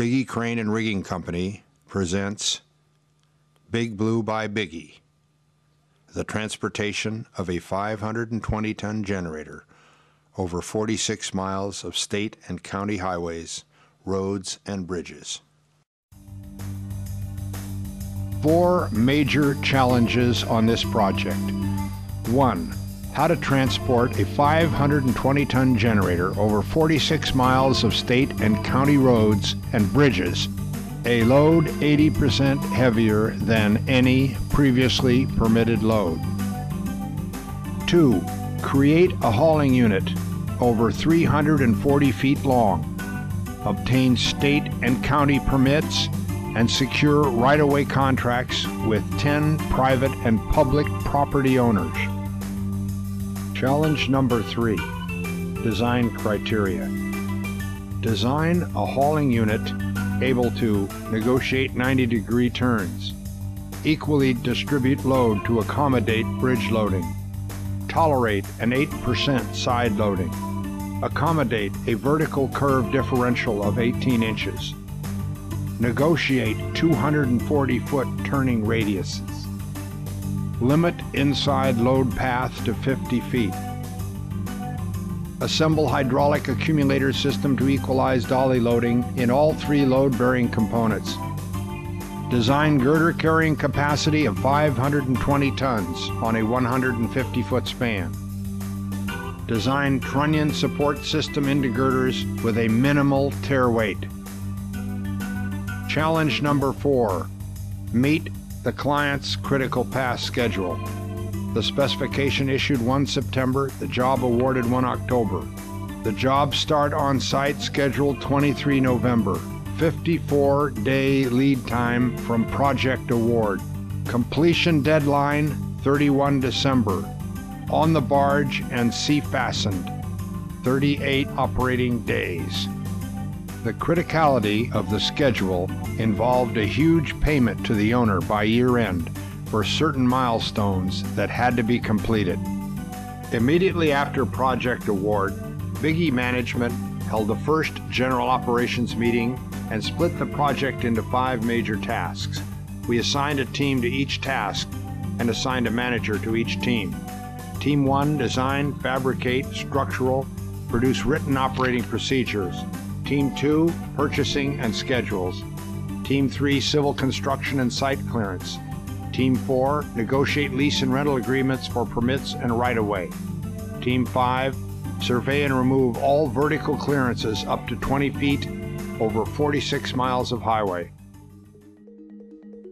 Bigge Crane and Rigging Company presents Big Blue by Bigge, the transportation of a 520-ton generator over 46 miles of state and county highways, roads, and bridges. 4 major challenges on this project. 1. How to transport a 520-ton generator over 46 miles of state and county roads and bridges, a load 80% heavier than any previously permitted load. 2. Create a hauling unit over 340 feet long, obtain state and county permits, and secure right-of-way contracts with 10 private and public property owners. Challenge number 3, design criteria. Design a hauling unit able to negotiate 90-degree turns, equally distribute load to accommodate bridge loading, tolerate an 8% side loading, accommodate a vertical curve differential of 18 inches, negotiate 240-foot turning radiuses, limit inside load path to 50 feet, assemble hydraulic accumulator system to equalize dolly loading in all 3 load-bearing components, design girder carrying capacity of 520 tons on a 150-foot span, design trunnion support system into girders with a minimal tear weight. Challenge number 4, meet the client's critical path schedule. The specification issued 1 September, the job awarded 1 October. The job start on site scheduled 23 November. 54-day lead time from project award. Completion deadline 31 December. On the barge and sea fastened. 38 operating days. The criticality of the schedule involved a huge payment to the owner by year-end for certain milestones that had to be completed. Immediately after project award, Bigge management held the first general operations meeting and split the project into 5 major tasks. We assigned a team to each task and assigned a manager to each team. Team 1, design, fabricate, structural, produce written operating procedures. Team 2, purchasing and schedules. Team 3, civil construction and site clearance. Team 4, negotiate lease and rental agreements for permits and right-of-way. Team 5, survey and remove all vertical clearances up to 20 feet over 46 miles of highway.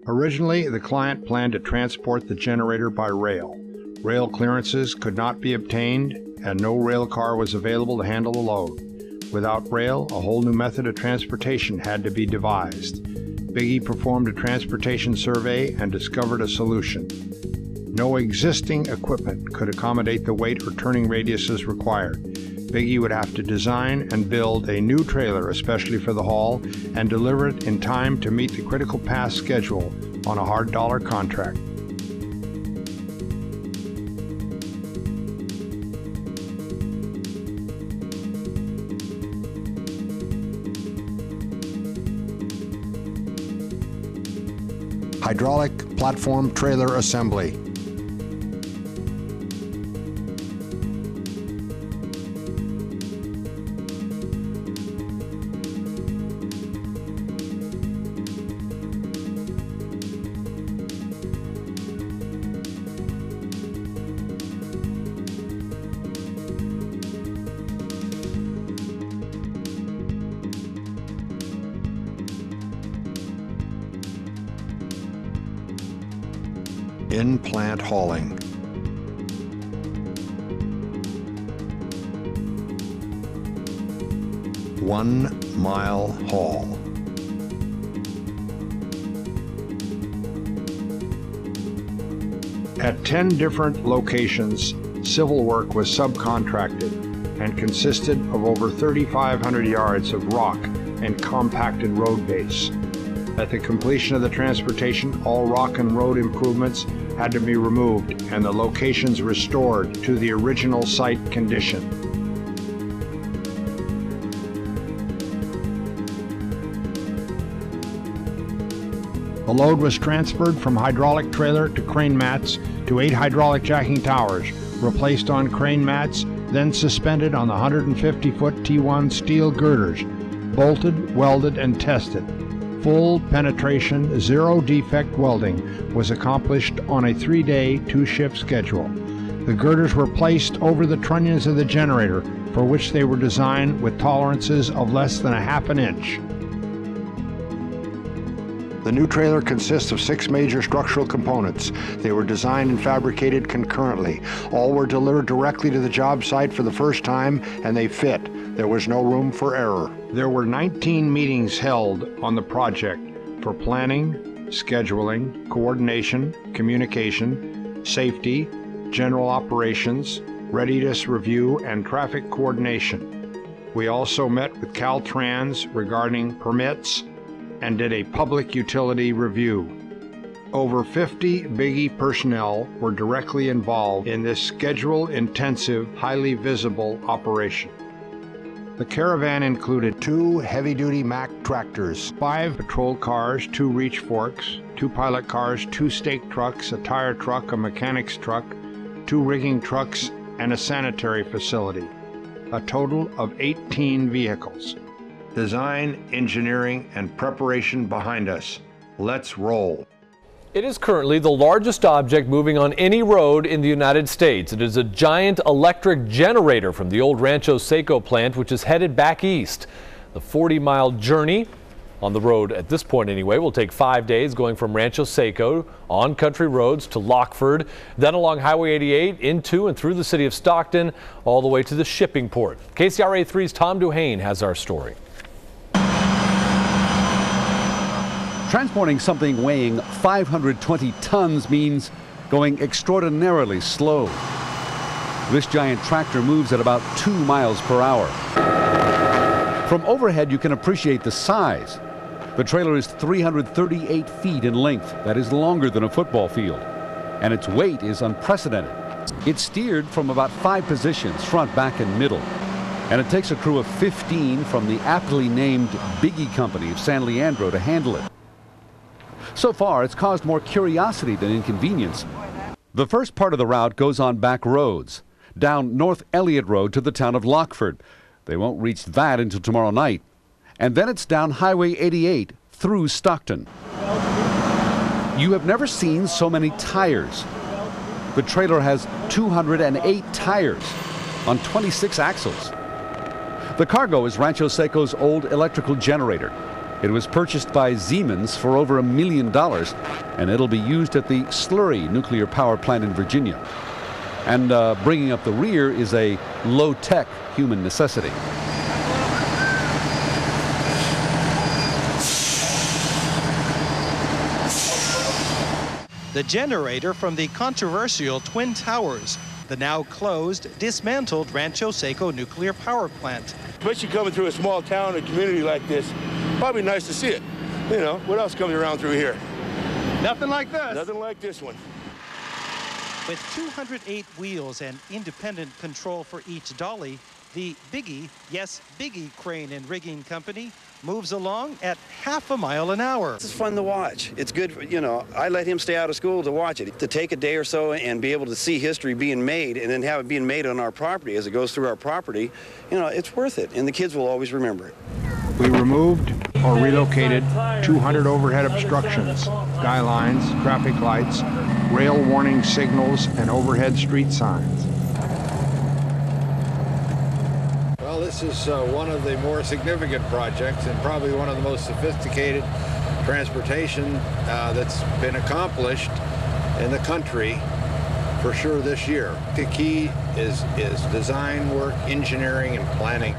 Originally, the client planned to transport the generator by rail. Rail clearances could not be obtained, and no rail car was available to handle the load. Without rail, a whole new method of transportation had to be devised. Bigge performed a transportation survey and discovered a solution. No existing equipment could accommodate the weight or turning radiuses required. Bigge would have to design and build a new trailer especially for the haul and deliver it in time to meet the critical path schedule on a hard dollar contract. Hydraulic platform trailer assembly. In-plant hauling. One-mile haul. At 10 different locations, civil work was subcontracted and consisted of over 3,500 yards of rock and compacted road base. At the completion of the transportation, all rock and road improvements had to be removed and the locations restored to the original site condition. The load was transferred from hydraulic trailer to crane mats to 8 hydraulic jacking towers, replaced on crane mats, then suspended on the 150-foot T1 steel girders, bolted, welded, and tested. Full penetration, zero defect welding was accomplished on a 3-day, 2-shift schedule. The girders were placed over the trunnions of the generator, for which they were designed with tolerances of less than 1/2 inch. The new trailer consists of 6 major structural components. They were designed and fabricated concurrently. All were delivered directly to the job site for the first time, and they fit. There was no room for error. There were 19 meetings held on the project for planning, scheduling, coordination, communication, safety, general operations, readiness review, and traffic coordination. We also met with Caltrans regarding permits and did a public utility review. Over 50 Bigge personnel were directly involved in this schedule-intensive, highly visible operation. The caravan included 2 heavy-duty Mack tractors, 5 patrol cars, 2 reach forks, 2 pilot cars, 2 stake trucks, a tire truck, a mechanic's truck, 2 rigging trucks, and a sanitary facility. A total of 18 vehicles. Design, engineering, and preparation behind us. Let's roll. It is currently the largest object moving on any road in the United States. It is a giant electric generator from the old Rancho Seco plant, which is headed back east. The 40-mile journey on the road at this point anyway will take 5 days, going from Rancho Seco on country roads to Lockford, then along Highway 88 into and through the city of Stockton, all the way to the shipping port. KCRA 3's Tom Duhane has our story. Transporting something weighing 520 tons means going extraordinarily slow. This giant tractor moves at about 2 miles per hour. From overhead, you can appreciate the size. The trailer is 338 feet in length. That is longer than a football field. And its weight is unprecedented. It's steered from about 5 positions, front, back, and middle. And it takes a crew of 15 from the aptly named Bigge Company of San Leandro to handle it. So far, it's caused more curiosity than inconvenience. The first part of the route goes on back roads, down North Elliott Road to the town of Lockford. They won't reach that until tomorrow night. And then it's down Highway 88 through Stockton. You have never seen so many tires. The trailer has 208 tires on 26 axles. The cargo is Rancho Seco's old electrical generator. It was purchased by Siemens for over $1 million, and it'll be used at the Slurry nuclear power plant in Virginia. And bringing up the rear is a low-tech human necessity. The generator from the controversial Twin Towers, the now closed, dismantled Rancho Seco nuclear power plant. Especially coming through a small town or community like this, probably nice to see it. You know, what else comes around through here? Nothing like this. Nothing like this one. With 208 wheels and independent control for each dolly, the Bigge, yes, Bigge crane and rigging company moves along at ½ mile an hour. It's fun to watch. It's good, you know, I let him stay out of school to watch it. To take a day or so and be able to see history being made and then have it being made on our property as it goes through our property, you know, it's worth it, and the kids will always remember it. We removed or relocated 200 overhead obstructions, skylines, traffic lights, rail warning signals, and overhead street signs. Well, this is one of the more significant projects and probably one of the most sophisticated transportation that's been accomplished in the country for sure this year. The key is design work, engineering, and planning.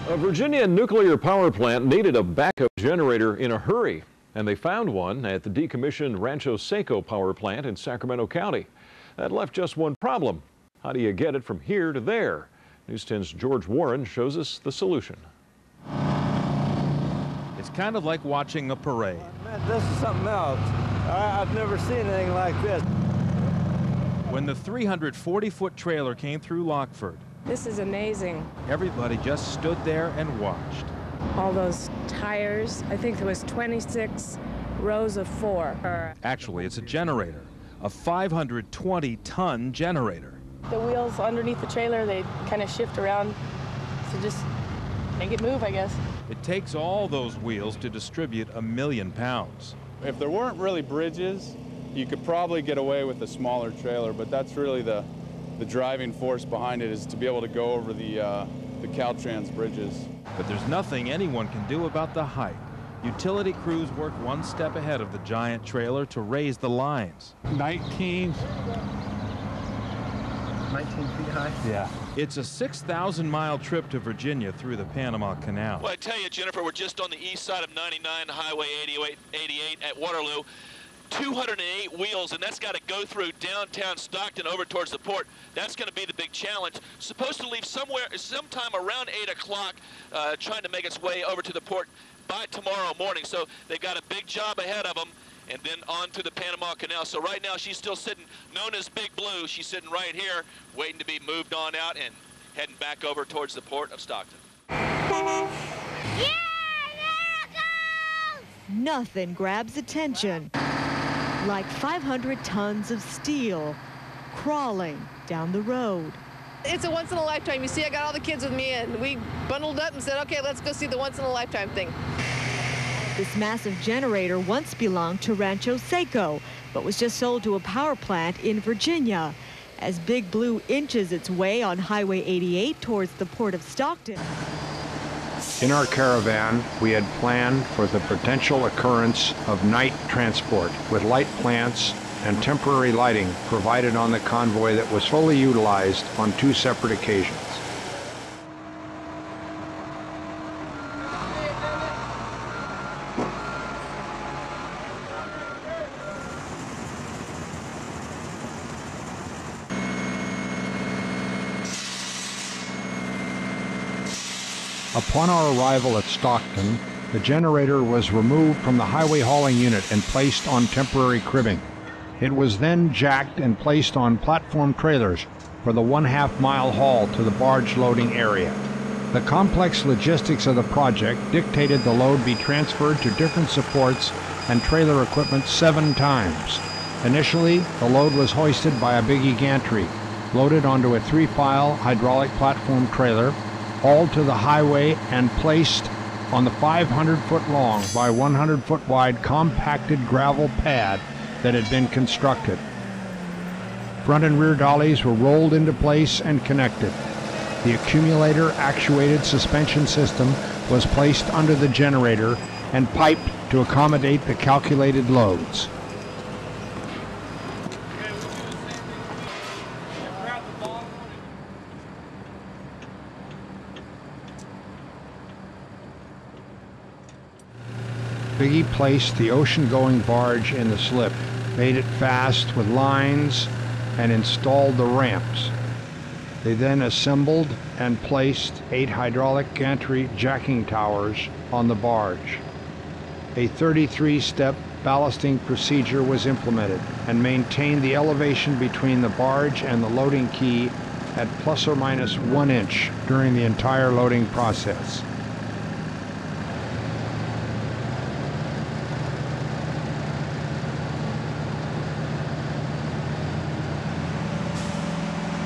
A Virginia nuclear power plant needed a backup generator in a hurry, and they found one at the decommissioned Rancho Seco power plant in Sacramento County. That left just one problem. How do you get it from here to there? News 10's George Warren shows us the solution. It's kind of like watching a parade. Man, this is something else. I've never seen anything like this. When the 340-foot trailer came through Lockford, this is amazing. Everybody just stood there and watched. All those tires, I think there was 26 rows of 4. Actually, it's a generator, a 520-ton generator. The wheels underneath the trailer, they kind of shift around to just make it move, I guess. It takes all those wheels to distribute 1 million pounds. If there weren't really bridges, you could probably get away with a smaller trailer, but that's really the driving force behind it, is to be able to go over the Caltrans bridges. But there's nothing anyone can do about the height. Utility crews work one step ahead of the giant trailer to raise the lines. 19 feet high? Yeah. It's a 6,000-mile trip to Virginia through the Panama Canal. Well, I tell you, Jennifer, we're just on the east side of 99, Highway 88 at Waterloo. 208 wheels, and that's got to go through downtown Stockton over towards the port. That's going to be the big challenge. Supposed to leave sometime around 8 o'clock, trying to make its way over to the port by tomorrow morning. So they've got a big job ahead of them, and then on to the Panama Canal. So right now she's still sitting, known as Big Blue. She's sitting right here, waiting to be moved on out and heading back over towards the port of Stockton. Yeah, there it goes! Nothing grabs attention like 500 tons of steel crawling down the road. It's a once-in-a-lifetime. You see, I got all the kids with me, and we bundled up and said, okay, let's go see the once-in-a-lifetime thing. This massive generator once belonged to Rancho Seco, but was just sold to a power plant in Virginia. As Big Blue inches its way on Highway 88 towards the port of Stockton. In our caravan, we had planned for the potential occurrence of night transport with light plants and temporary lighting provided on the convoy that was fully utilized on 2 separate occasions. Upon our arrival at Stockton, the generator was removed from the highway hauling unit and placed on temporary cribbing. It was then jacked and placed on platform trailers for the 1/2 mile haul to the barge loading area. The complex logistics of the project dictated the load be transferred to different supports and trailer equipment 7 times. Initially, the load was hoisted by a Bigge gantry, loaded onto a 3-file hydraulic platform trailer, hauled to the highway and placed on the 500-foot long by 100-foot wide compacted gravel pad that had been constructed. Front and rear dollies were rolled into place and connected. The accumulator actuated suspension system was placed under the generator and piped to accommodate the calculated loads. Bigge placed the ocean-going barge in the slip, made it fast with lines, and installed the ramps. They then assembled and placed 8 hydraulic gantry jacking towers on the barge. A 33-step ballasting procedure was implemented and maintained the elevation between the barge and the loading key at plus or minus 1 inch during the entire loading process.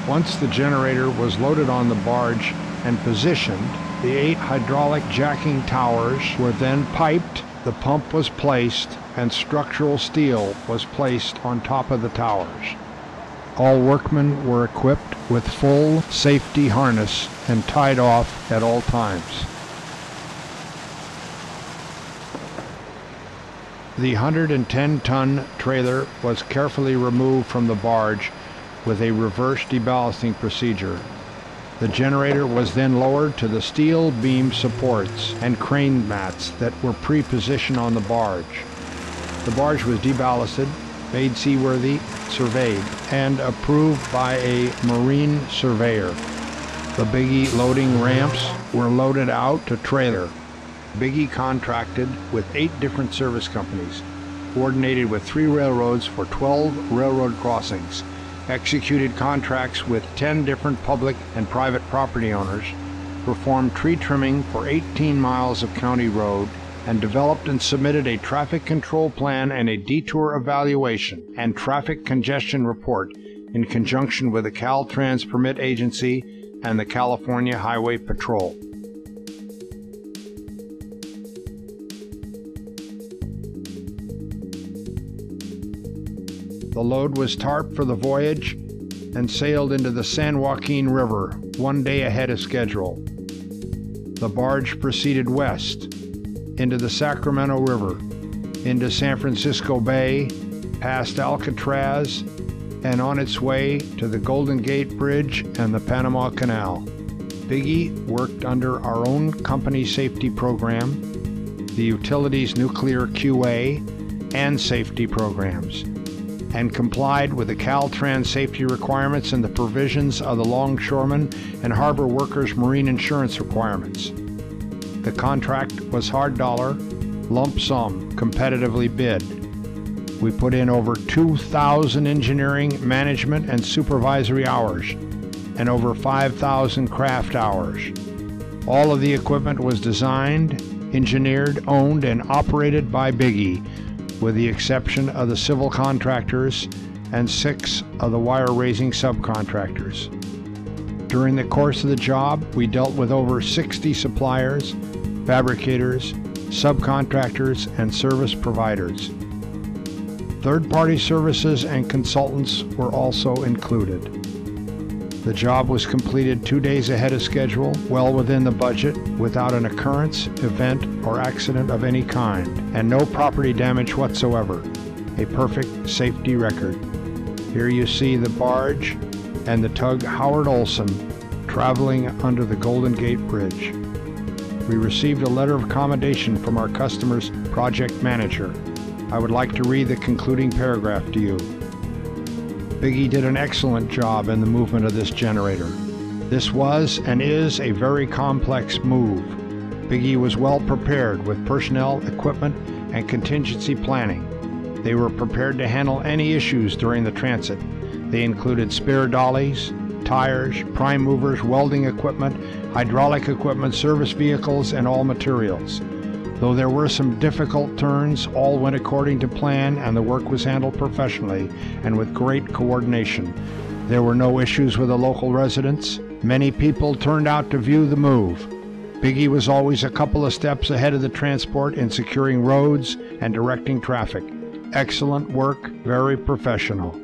Once the generator was loaded on the barge and positioned, the 8 hydraulic jacking towers were then piped, the pump was placed, and structural steel was placed on top of the towers. All workmen were equipped with full safety harness and tied off at all times. The 110-ton trailer was carefully removed from the barge with a reverse deballasting procedure. The generator was then lowered to the steel beam supports and crane mats that were pre-positioned on the barge. The barge was deballasted, made seaworthy, surveyed, and approved by a marine surveyor. The Bigge loading ramps were loaded out to trailer. Bigge contracted with 8 different service companies, coordinated with 3 railroads for 12 railroad crossings, executed contracts with 10 different public and private property owners, performed tree trimming for 18 miles of county road, and developed and submitted a traffic control plan and a detour evaluation and traffic congestion report in conjunction with the Caltrans Permit Agency and the California Highway Patrol. The load was tarped for the voyage and sailed into the San Joaquin River 1 day ahead of schedule. The barge proceeded west into the Sacramento River, into San Francisco Bay, past Alcatraz, and on its way to the Golden Gate Bridge and the Panama Canal. Bigge worked under our own company safety program, the utilities nuclear QA and safety programs, and complied with the Caltrans safety requirements and the provisions of the longshoremen and harbor workers' marine insurance requirements. The contract was hard dollar, lump sum, competitively bid. We put in over 2,000 engineering, management, and supervisory hours, and over 5,000 craft hours. All of the equipment was designed, engineered, owned, and operated by Bigge, with the exception of the civil contractors and 6 of the wire-raising subcontractors. During the course of the job, we dealt with over 60 suppliers, fabricators, subcontractors, and service providers. Third-party services and consultants were also included. The job was completed 2 days ahead of schedule, well within the budget, without an occurrence, event, or accident of any kind, and no property damage whatsoever. A perfect safety record. Here you see the barge and the tug Howard Olson traveling under the Golden Gate Bridge. We received a letter of commendation from our customer's project manager. I would like to read the concluding paragraph to you. Bigge did an excellent job in the movement of this generator. This was and is a very complex move. Bigge was well prepared with personnel, equipment, and contingency planning. They were prepared to handle any issues during the transit. They included spare dollies, tires, prime movers, welding equipment, hydraulic equipment, service vehicles, and all materials. Though there were some difficult turns, all went according to plan and the work was handled professionally and with great coordination. There were no issues with the local residents. Many people turned out to view the move. Bigge was always a couple of steps ahead of the transport in securing roads and directing traffic. Excellent work, very professional.